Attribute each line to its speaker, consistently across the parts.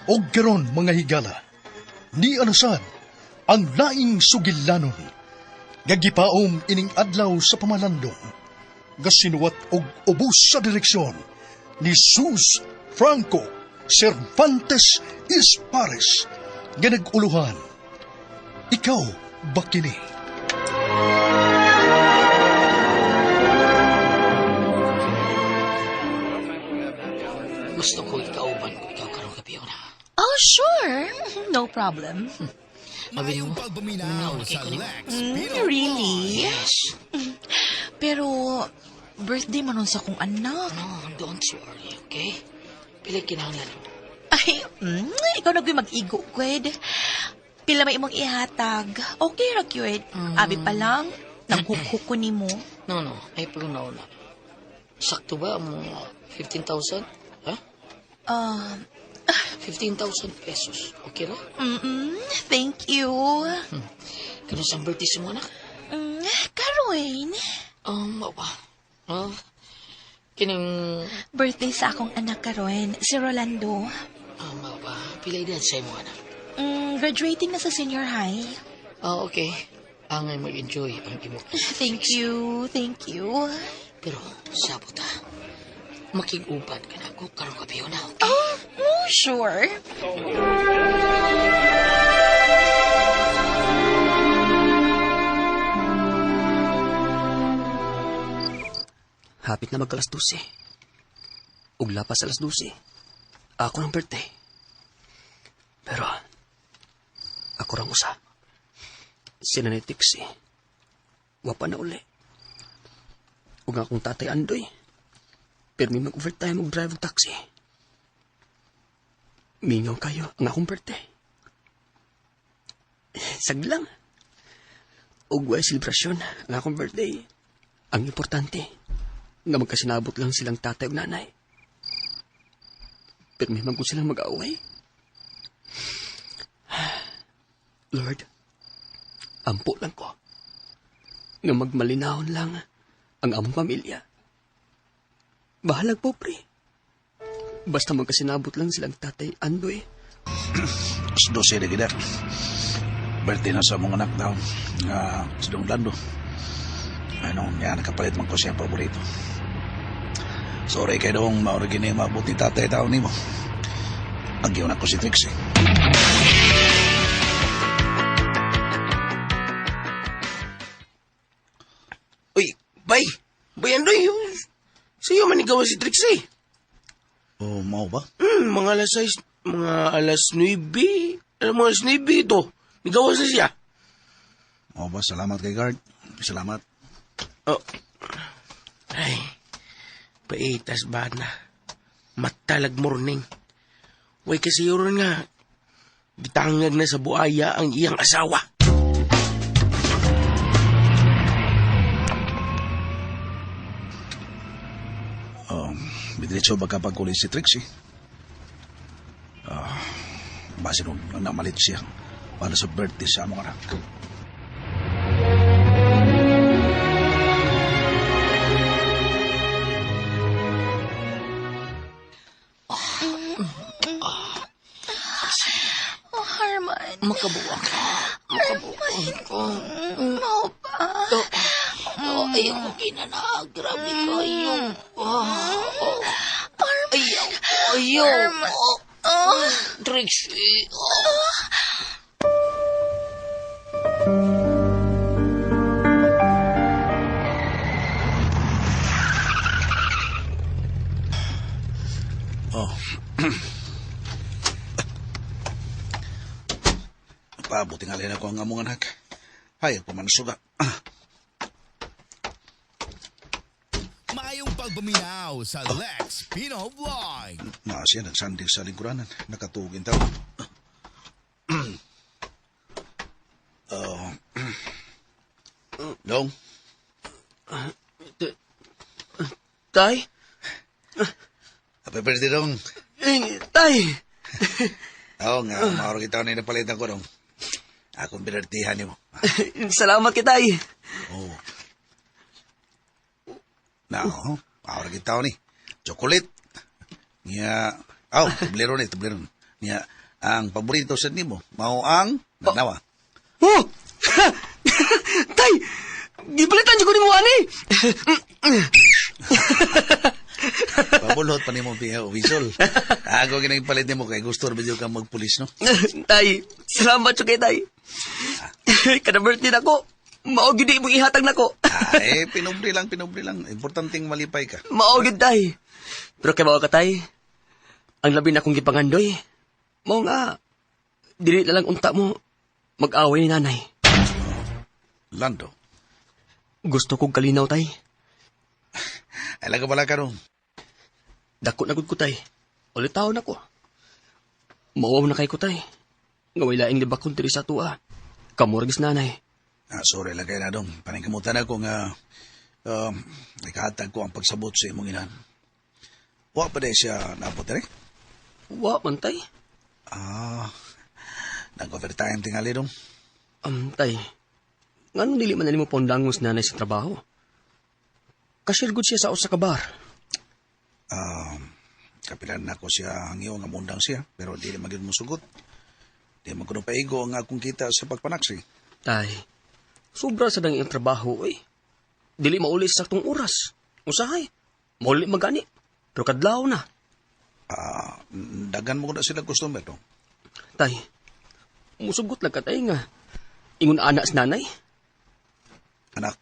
Speaker 1: O garon mga higala, ni anasad ang laing sugilanon, gagipaom ining adlaw sa pamalandong, gasinuwat og ubos sa direksyon ni Sus Franco Cervantes Ispares, ganag-uluhan. Ikaw ba kini?
Speaker 2: Gusto ko ikauban ko ikaw karong gabi na.
Speaker 3: Oh, sure. No problem.
Speaker 2: Sabi mo,
Speaker 4: Pagbumina sa Lex
Speaker 3: Really?
Speaker 2: yes.
Speaker 3: Pero, birthday man nun sa kong anak.
Speaker 2: No, don't worry, okay? Pila kinahanglan.
Speaker 3: Ay, ikaw na mag-igo, Kwed. Pila may imong ihatag. Okay, ra, Kwed. Abi pa lang, naghukhuk ko ni mo.
Speaker 2: No, ay paglunaw na. Sakto ba ang 15,000? Ha? 15,000 pesos. Okay na?
Speaker 3: Thank you.
Speaker 2: Kano sa birthday si mo, anak?
Speaker 3: Caroline,
Speaker 2: Maba. Kining...
Speaker 3: birthday sa akong anak karon, si Rolando.
Speaker 2: Maba. Pila edad sa mo, anak?
Speaker 3: Graduating na sa senior high.
Speaker 2: Okay. Angay mag-enjoy ang imo.
Speaker 3: Thank you.
Speaker 2: Pero, sabot ha. Makig-uban ka na ako karong gabi na, okay?
Speaker 3: Oh, sure.
Speaker 5: Hapit na magkalas 12. Ug lapas alas 12. Ako ng birthday. Pero, ako rang usa. Sila ni Tixi. Wapa na uli. Ug akong tatay Andoy. Pero may mag-overtime mag-drive ng taxi. Mingaw kayo ang akong birthday. Saglang. Ug way selebrasyon ang akong birthday. Ang importante, nga magkasinabot lang silang tatay ug nanay. Pero may kung silang mag-away. Lord, ampo lang ko nga magmalinahon lang ang among pamilya. Bahalag po, pre. Basta magkasinabot lang silang tatay Andoy.
Speaker 6: Mas 12 na gina. Birthday na sa mga anak daw. Si Dong Lando. Nga nakapalit man ko siya paborito. Sorry kay Dong, maurigin yung mabuti tatay tao ni mo. Agyaw na ko si Trixie.
Speaker 4: Uy, bay! Bay Andoy! Sa'yo manigawa si Trixie.
Speaker 6: Oh, mau ba?
Speaker 4: Mga alas 6, mga alas 9. Alam mo, alas 9 ito. Nigawas na siya.
Speaker 6: Mau ba? Salamat kay Guard. Salamat.
Speaker 4: Oh. Ay, paitas ba na? Matalag morning. Way kasi yun nga. Gitangag na sa buaya ang iyang asawa.
Speaker 6: Diretso ba kapag kulit si Trixie? Base nun, namalit siya para sa birthday sa among anak.
Speaker 3: Oh, Harman.
Speaker 2: Makabuang ka. Makabuang ka.
Speaker 3: Mau pa.
Speaker 2: Ayaw ko kinana. Grabe kayo. Ayaw. Trixie.
Speaker 6: Pabuting alin ako ang among anak. Hayag pa man suga.
Speaker 4: Mayong pagbuminaw sa Lex Pino Vlog.
Speaker 6: Siya nagsandig sa lingkuranan. Nakatugin tao. Dong?
Speaker 5: Tay?
Speaker 6: Happy birthday, Dong.
Speaker 5: Tay!
Speaker 6: Oo nga, mauro kita na napalitan ko, Dong. Akong binartihan mo.
Speaker 5: Salamat kay tay.
Speaker 6: Oo. Mauro kita ni. Chocolate. Nga, tubliron. Niya, ang paborito sa nimo, mao ang nagnawa.
Speaker 5: Oh! Tay! Gipalitan siya ko ni mo, ani!
Speaker 6: Pabulot pa nimo piha o bisol. Ako ginagpalit nimo kay gusto rin ka magpulis, no?
Speaker 5: Tay, salamat siya kay Tay. Kada birthday na ko, maugid mo ihatag na ko.
Speaker 6: Pinubri lang. Importanteng malipay ka.
Speaker 5: Maugid, Tay. Pero kay mga ka, Tay, ang labi na kong gipangandoy, mao nga, dili na lang unta mo, mag-away ni nanay.
Speaker 6: Lando,
Speaker 5: Gusto kong kalinaw, Tay.
Speaker 6: alaga pala ka ron.
Speaker 5: Dako na gud ko, Tay. Ulit taon ako. Mauwaw na kay ko, Tay. Nga way laing libakon diri sa tuwa. Kamuragis nanay.
Speaker 6: Sorry lang kayo na dong. Paningkamutan ako nga ikahatag ko ang pagsabot sa imong inan. Wa pa dahil siya napotere?
Speaker 5: Wa man, Tay.
Speaker 6: Nag-overtime tingali dong.
Speaker 5: Tay. Ngano dili man na nimo pondangos nanay sa trabaho? Kasyergod siya sa usa ka bar.
Speaker 6: Kapilan na ko siya ang iyo nga mundang siya, pero di rin magiging musugot. Di magkuno paigo ang akong kita sa pagpanaksi.
Speaker 5: Tay. Sobra sa dang iyang trabaho, eh. Dili mauli sa saktong oras. Usahay. Mauli magani. Pero kadlaw na.
Speaker 6: Dagan mo ko na sila customer dong.
Speaker 5: Tay. Musugot lang ka, Tay, nga. Ingon anak sa nanay.
Speaker 6: Anak.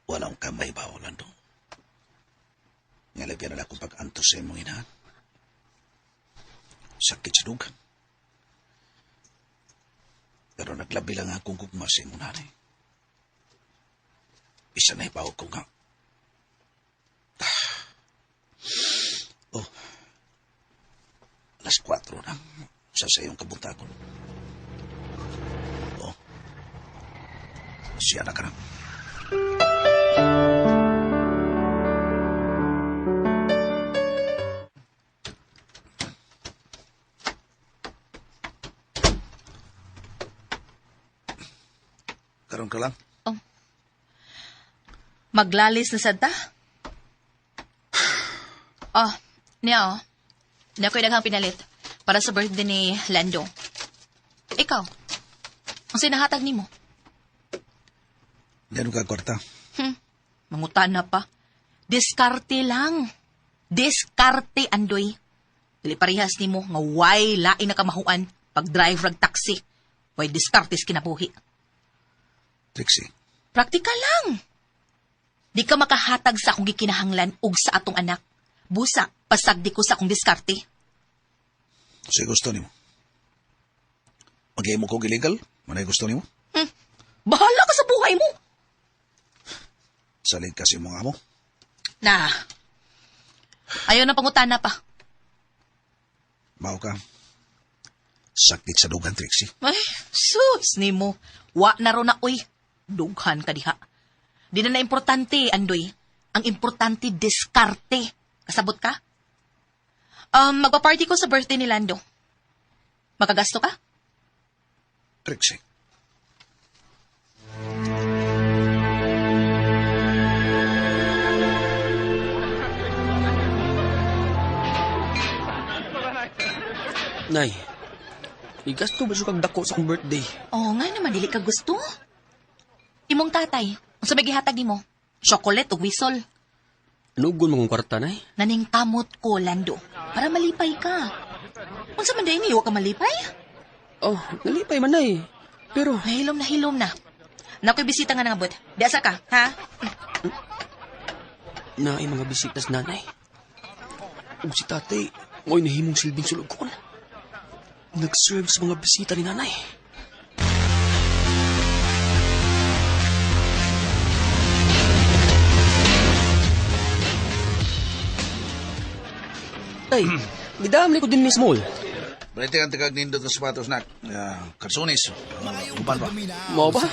Speaker 6: Walang kamay ba, Orlando? Ngalagyan na akong pag-antos sa imong inahan. Sakit sa dugan. Pero naglabi lang akong gugma sa imong nanay. Isa na ipawag ko nga. Oh. Alas 4 na. Sa iyong kabuntagon. Oh. Siya na ka na. Karon ka lang.
Speaker 3: Maglalis na sad ta? Niya, Niya ko'y daghang pinalit para sa birthday ni Lando. Ikaw, ang sinahatag ni mo?
Speaker 6: Diyan ka kwarta.
Speaker 3: Mangutan na pa. Diskarte lang. Diskarte, Andoy. Dili parehas ni mo nga way lain na kamahuan pag drive rag taxi. Way diskartes kinabuhi.
Speaker 6: Trixie.
Speaker 3: Praktikal lang. Di ka makahatag sa akong gikinahanglan ug sa atong anak. Busa, pasagdi ko sa akong diskarte.
Speaker 6: Kasi gusto ni mo. Mag-i mo ko illegal? Manay gusto ni mo?
Speaker 3: Bahala ka sa buhay mo.
Speaker 6: Salig kasi mga mo.
Speaker 3: Na. Ayaw na pangutana pa.
Speaker 6: Mao ka. Sakit sa dugan, Trixie.
Speaker 3: Ay, sus ni mo. Wa na ro na, uy. Dughan ka diha. Di na importante, Andoy. Ang importante, diskarte. Kasabot ka? Magpa-party ko sa birthday ni Lando. Makagasto ka?
Speaker 6: Trixie.
Speaker 5: Nay, igasto ba siya kag dako sa akong birthday?
Speaker 3: Oo nga naman, dili ka gusto. Imong tatay, ang sabay gihatag nimo, chocolate o whistle.
Speaker 5: Anugon mo kong kwarta, Nay?
Speaker 3: Naning kamot ko, Lando, para malipay ka. Unsa man dayon iwa ka malipay?
Speaker 5: Oh, nalipay man, Nay. Pero,
Speaker 3: Nahilom na. Nakoy bisita nga nangabot. Di asa ka, ha?
Speaker 5: naay mga bisitas nanay. Ug si tatay, mo'y nahimong silbing sulugon. Nag-serve sa mga bisita ni nanay. Tay, gidamli ko din ni Small.
Speaker 6: Balite ang tagag nindot ng sapatos na karsonis. Upan ba?
Speaker 5: Mao ba?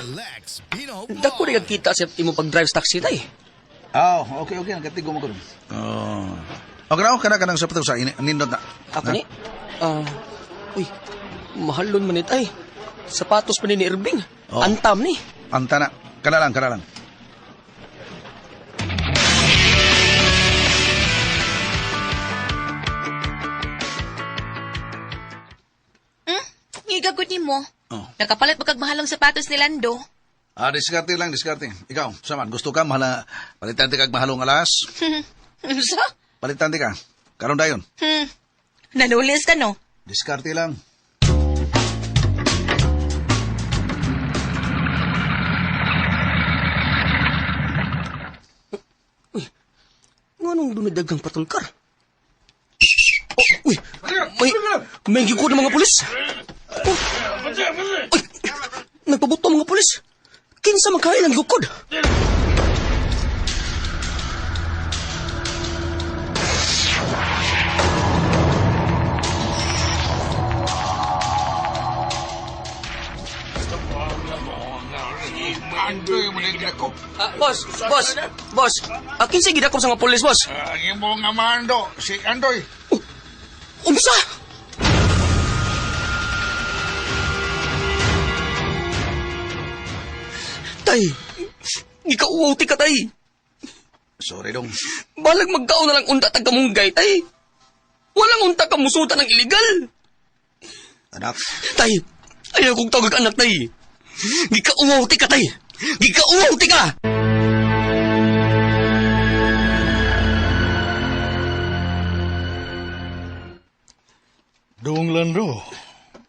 Speaker 5: Dako rin kita sa imo pag-drive sa taxi, tay.
Speaker 6: Okay. Nagkatigo mo ko dun. Okay na ako, kanang sapatos sa nindot na.
Speaker 5: Ako ni? Uy, mahalon man it, ay. Sapatos pa ni Irving.
Speaker 6: Oh.
Speaker 5: Antam ni.
Speaker 6: Anta na. Kana lang.
Speaker 3: mo.
Speaker 6: Oh.
Speaker 3: Nakapalit magkagmahalong sapatos ni Lando.
Speaker 6: Diskarte lang, diskarte. Ikaw, saman, gusto ka, mahala, palitan di kag mahalong alas?
Speaker 3: Sa?
Speaker 6: Palitan di ka. Karon dayon.
Speaker 3: Nalulis ka, no?
Speaker 6: Diskarte lang.
Speaker 5: Nga nung dumidagang patulkar? Oh, uy! May gigod ng mga pulis! Oh, uy! Nagpabuto ang mga pulis! Kinsa magkain ang gukod?
Speaker 7: Andoy mo na ginakop.
Speaker 5: Boss! Kinsa gidakop sa mga pulis, boss?
Speaker 7: Ang mo nga mando, si Andoy.
Speaker 5: Unsa? Tay! Gikauwaw ti ka, tay!
Speaker 6: Sorry dong.
Speaker 5: Balag magkaon na lang unta tag kamunggay, tay! Walang unta ka musuta ng illegal!
Speaker 6: Anak,
Speaker 5: Tay! Ayaw kong tawag anak, tay! Gikauwaw ti ka, tay! Gikauwaw ti ka!
Speaker 1: Dong Lando,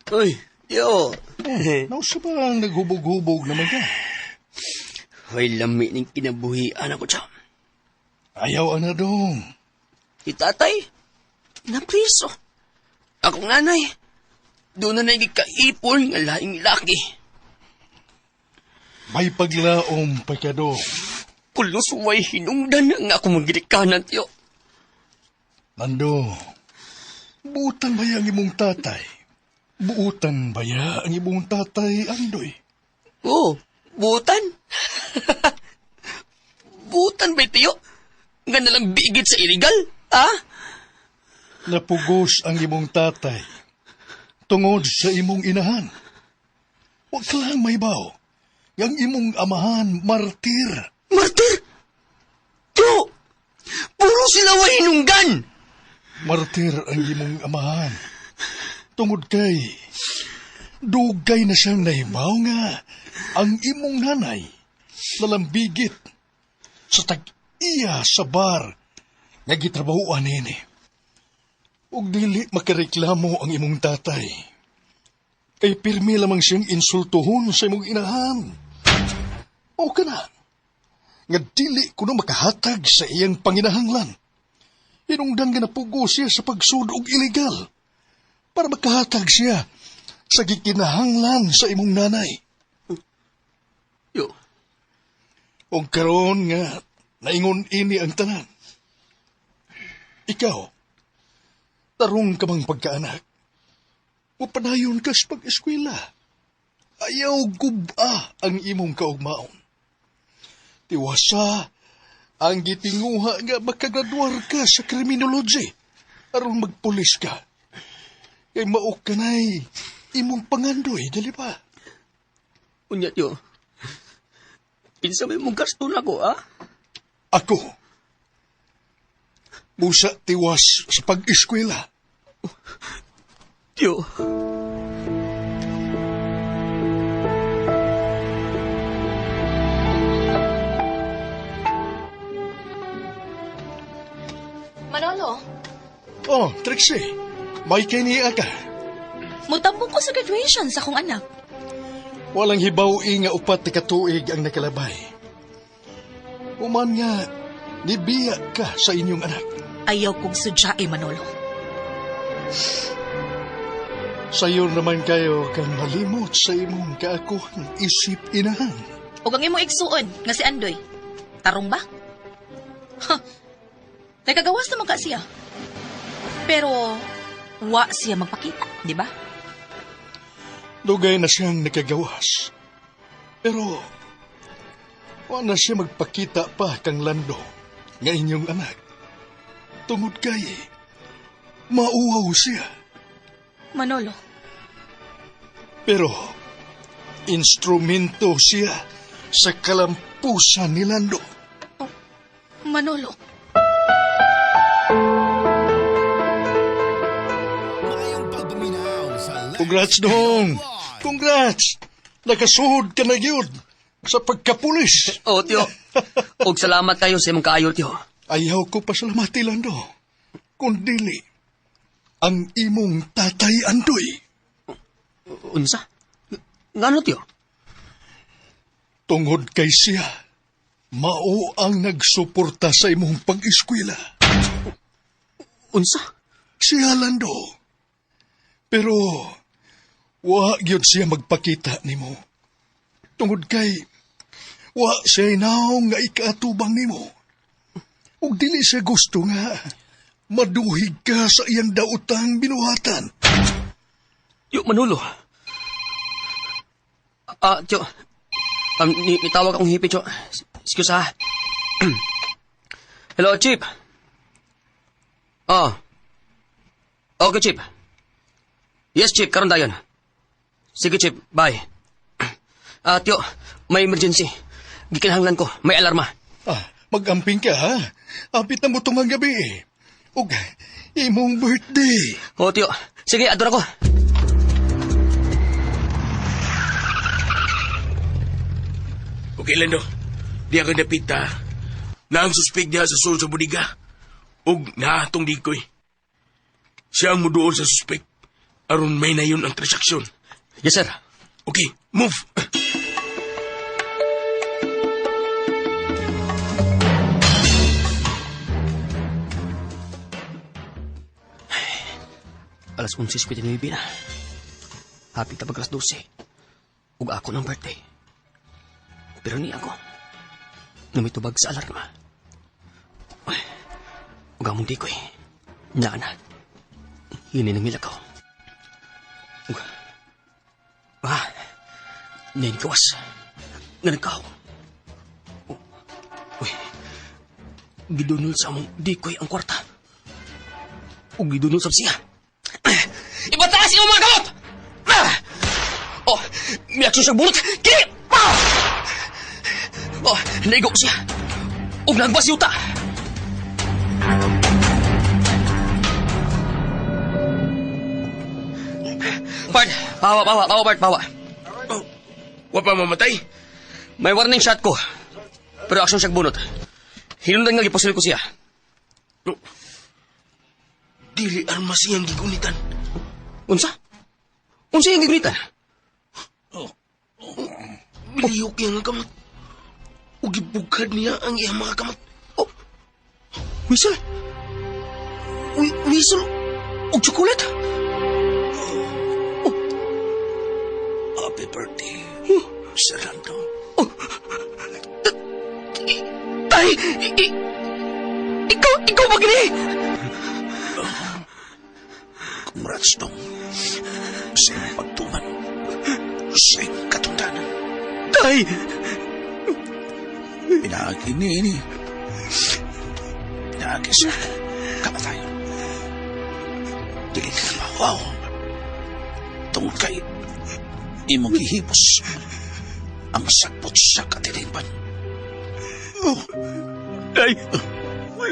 Speaker 5: Uy, yo!
Speaker 1: nausa ba ang naghubog-hubog naman ka?
Speaker 5: Hoy, lami ning kinabuhian ako, Cham.
Speaker 1: Ayaw ana dong.
Speaker 5: Itatay, napriso. Akong nanay, doon na nagikaipon nga laing laki.
Speaker 1: May paglaom pa ka dong.
Speaker 5: Pulos way hinungdan nga ako magirikanan, tiyo.
Speaker 1: Lando, buutan ba ang imong tatay? Buutan ba ang imong tatay, Andoy?
Speaker 5: Oh, butan? Butan ba, tiyo? Nga nalang bigit sa illegal, ha?
Speaker 1: Napugos ang imong tatay tungod sa imong inahan. Huwag ka lang maybaw. Yang imong amahan, martir.
Speaker 5: Martir! Tiyo! Puro sila way hinunggan!
Speaker 1: Martir ang imong amahan. Tungod kay, dugay na siyang nahibaw nga ang imong nanay lalambigit sa tag-iya sa bar nga gitrabahoan nini. Ug dili makareklamo ang imong tatay. Kay pirmi lamang siyang insultuhon sa imong inahan. O ka na, nga dili kuno makahatag sa iyang panginahanglan. Hinungdan nga napugo siya sa pagsud og illegal para makahatag siya sa gikinahanglan sa imong nanay.
Speaker 5: Yo,
Speaker 1: O karon nga naingon ini ang tanan. Ikaw, tarong ka mang pagkaanak. Upanayon ka sa pag-eskwela. Ayaw guba ang imong kaugmaon. Tiwasa ang gitinguha nga makagraduar ka sa criminology aron magpulis ka. Kay maok ka na'y imong pangandoy, dali ba?
Speaker 5: unya, tiyo. Pinsa may mong gasto na ko, ha?
Speaker 1: Ako, busa tiwas sa pag-eskwela.
Speaker 5: Tiyo.
Speaker 3: Manolo,
Speaker 1: Oh, Trixie, may kiniya ka.
Speaker 3: mutambong ko sa graduation sa akong anak.
Speaker 1: Walang hibaw-i nga upat ni katuig ang nakalabay. Uman nga, nibiya ka sa inyong anak.
Speaker 3: Ayaw kong sudyae, Manolo.
Speaker 1: Sayo naman kayo kang malimot sa imong kaakuhang isip inahan.
Speaker 3: O ang imong igsuon, nga si Andoy. Tarong ba? Ha! Nagkagawas naman ka siya. Pero, wa siya magpakita, di ba?
Speaker 1: Dugay na siyang nakagawas. Pero, wala na siya magpakita pa kang Lando nga inyong anak. Tungod kay, mauwaw siya.
Speaker 3: Manolo,
Speaker 1: Pero, instrumento siya sa kalampusan ni Lando.
Speaker 3: Manolo.
Speaker 1: Congrats dong! Congrats! Nakasuhod ka na yun sa pagkapulis.
Speaker 5: Oh, tiyo. Og salamat kayo sa imong kaayo, tiyo.
Speaker 1: Ayaw ko pasalamati, Lando. Kundili, ang imong tatay Andoy.
Speaker 5: Unsa? Ngano, tiyo?
Speaker 1: Tungod kay siya, mao ang nagsuporta sa imong pag-eskwela.
Speaker 5: Unsa?
Speaker 1: Siya, Lando. Pero, wa gyud siya magpakita nimo. Tungod kay, wa siya inaong nga ikaatubang nimo. Ug dili siya gusto nga, maduhig ka sa iyang daotang binuhatan.
Speaker 5: Yo, Manolo. Tiyo. Nitawag akong hipi, tiyo. Excuse, ha. Hello, Chip. Okay, Chip. Yes, Chip, karon dayon. Sige, Chip, bye. Tiyo, may emergency. Gikinahanglan ko, may alarma.
Speaker 1: Mag-amping ka, ha? Apit na mo itong gabi, eh. Ug, imong birthday.
Speaker 5: Oo, tiyo. Sige, ador ako.
Speaker 4: Okay, Lando. Di ako napita na ang suspect niya sa sul sa budiga. Og naatong dikoy. Siya ang muduol sa suspect. Aron may na yun ang transaksyon.
Speaker 5: Yes, sir.
Speaker 4: Okay, move.
Speaker 5: Alas 11:59 na. Happy tabag alas 12. Ug ako ng birthday. Pero ni ako, namitubag sa alarma. Ug among di ko eh. Naan na. Hininangil ako. Ug, nanikawas. Nanakaw. Uy, gidunol sa among di ko ang kwarta. Ug gidunol sa siya. Ibataas yung mga gamot! May aksyon siyang bulot! Kini! Naigo siya. Huwag nagbas yuta. Bart, bawa, Bart, bawa.
Speaker 4: Wa pa mamatay?
Speaker 5: May warning shot ko. Pero aksyon siyang bunot. Hinundan nga gipusil ko siya.
Speaker 4: Dili armas siyang gigunitan.
Speaker 5: Unsa? Unsa yung gigunitan?
Speaker 4: Biliyok yung kamot. O gibugkad niya ang iyang mga kamot.
Speaker 5: Whistle? Whistle? O chocolate?
Speaker 6: Happy birthday, Sir Lando.
Speaker 5: Tay! Ikaw ba gini?
Speaker 6: Congrats dong sa iyong pagtuman sa iyong katundanan.
Speaker 5: Tay!
Speaker 6: Pinaagi ini. Pinaagi sa kamatayon. Dili ka na mawaw. Tungkol kay imong gihipos ang sakpot sa katilipan.
Speaker 5: Tay!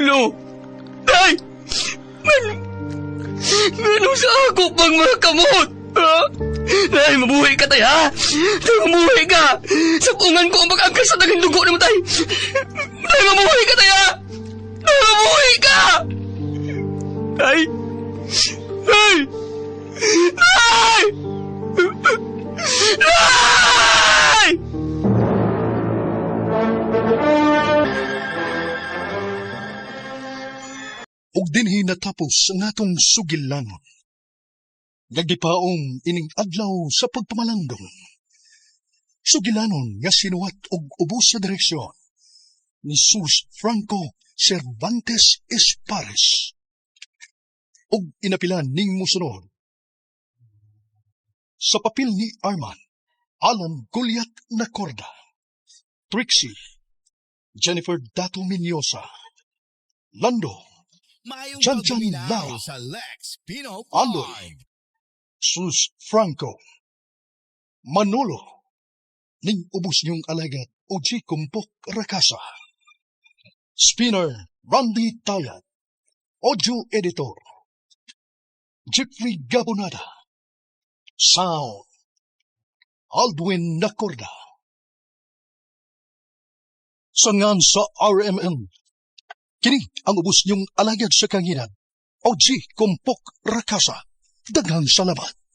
Speaker 5: No! Tay! Ganun sa ako pang mga kamot! Ha? Tay, mabuhay ka, tay, ha? Tay, mabuhay ka! Sapungan ko ang pag-angkas sa taging dugo ni mo, tay! Tay, mabuhay ka, tay, ha? Tay, mabuhay ka! Tay! Tay! Tay! Tay!
Speaker 1: Ug dinhi natapos ang atong sugilanon. Nagipaong ining adlaw sa pagpamalandong. Sugilanon nga sinuwat og ubos sa direksyon ni Sus Franco Cervantes Espares. Ug inapilan ning musunod. Sa papel ni Arman, Alan Gulyat Nacorda, Trixie, Jennifer Dato Minyosa, Lando, Janjan Lara,
Speaker 7: sa Lex Pino
Speaker 1: Aloy, Sus Franco, Manolo, ning ubos niyong alagat o G. Kumpok Rakasa, Spinner Randy Tayat, Audio Editor, Jeffrey Gabonada, Sound Aldwin Nacorda. Sangan sa RMN. Kini ang ubos niyong alagad sa kanginan. OG Kumpok Rakasa. Daghang salamat.